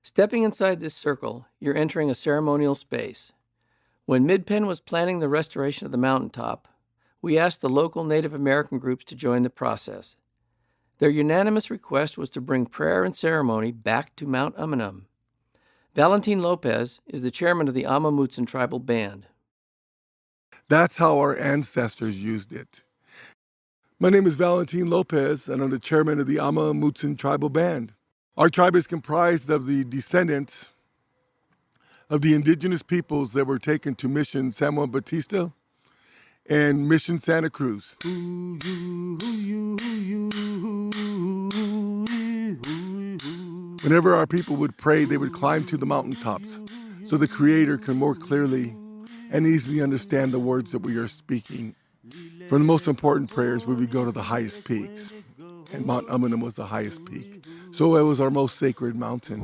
Stepping inside this circle, you're entering a ceremonial space. When Midpen was planning the restoration of the mountaintop, we asked the local Native American groups to join the process. Their unanimous request was to bring prayer and ceremony back to Mount Umunhum. Valentin Lopez is the chairman of the Amamutsan tribal band. That's how our ancestors used it. My name is Valentin Lopez, and I'm the chairman of the Amamutsan tribal band. Our tribe is comprised of the descendants of the indigenous peoples that were taken to Mission San Juan Bautista and Mission Santa Cruz. Whenever our people would pray, they would climb to the mountaintops so the Creator can more clearly and easily understand the words that we are speaking. For the most important prayers, we would go to the highest peaks, and Mount Umunhum was the highest peak. So it was our most sacred mountain.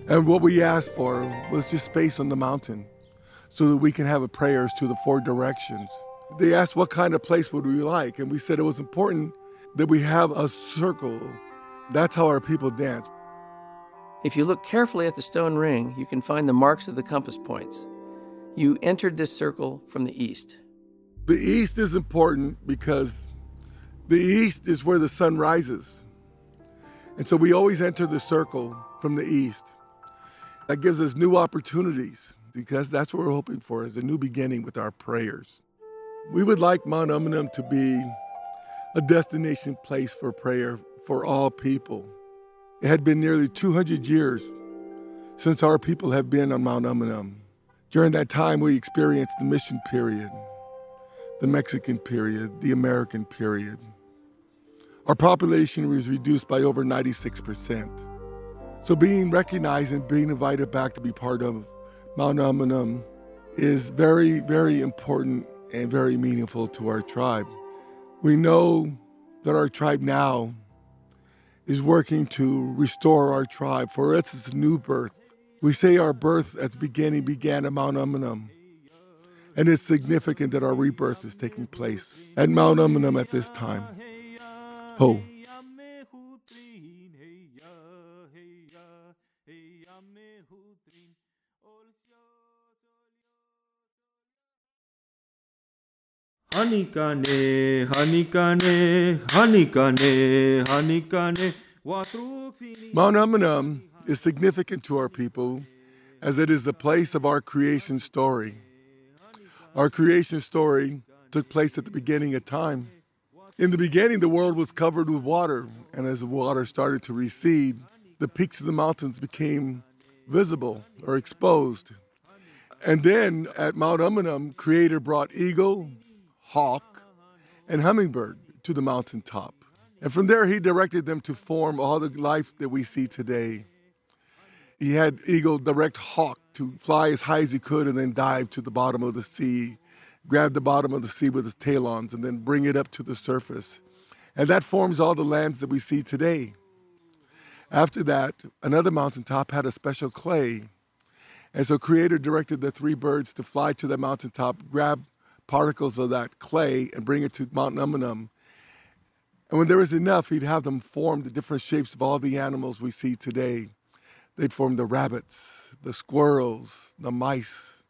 And what we asked for was just space on the mountain so that we can have prayers to the four directions. They asked what kind of place would we like, and we said it was important that we have a circle. That's how our people dance. If you look carefully at the stone ring, you can find the marks of the compass points. You entered this circle from the east. The east is important because the east is where the sun rises. And so we always enter the circle from the east. That gives us new opportunities because that's what we're hoping for, is a new beginning with our prayers. We would like Mount Umunhum to be a destination place for prayer for all people. It had been nearly 200 years since our people have been on Mount Umunhum. During that time, we experienced the mission period, the Mexican period, the American period. Our population was reduced by over 96%. So being recognized and being invited back to be part of Mount Umunhum is very, very important and very meaningful to our tribe. We know that our tribe now is working to restore our tribe. For us, it's a new birth. We say our birth at the beginning began at Mount Umunhum. And it's significant that our rebirth is taking place at Mount Umunhum at this time. Ho. Hanikane, hanikane, hanikane, hanikane. Mount Umunhum is significant to our people as it is the place of our creation story. Our creation story took place at the beginning of time. In the beginning, the world was covered with water, and as the water started to recede, the peaks of the mountains became visible or exposed. And then at Mount Umunhum, Creator brought eagle, hawk, and hummingbird to the mountaintop. And from there, he directed them to form all the life that we see today. He had eagle direct hawk to fly as high as he could and then dive to the bottom of the sea, grab the bottom of the sea with his talons, and then bring it up to the surface. And that forms all the lands that we see today. After that, another mountaintop had a special clay. And so Creator directed the three birds to fly to the mountaintop, grab particles of that clay and bring it to Mount Umunhum. And when there was enough, he'd have them form the different shapes of all the animals we see today. They'd form the rabbits, the squirrels, the mice,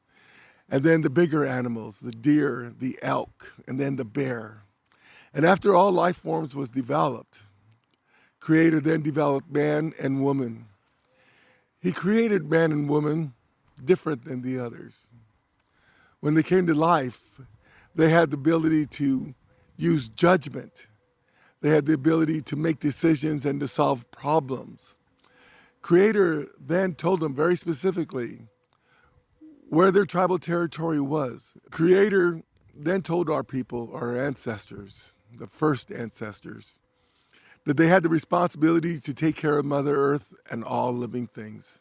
and then the bigger animals, the deer, the elk, and then the bear. And after all life forms was developed, Creator then developed man and woman. He created man and woman different than the others. When they came to life, they had the ability to use judgment. They had the ability to make decisions and to solve problems. Creator then told them very specifically where their tribal territory was. Creator then told our people, our ancestors, the first ancestors, that they had the responsibility to take care of Mother Earth and all living things.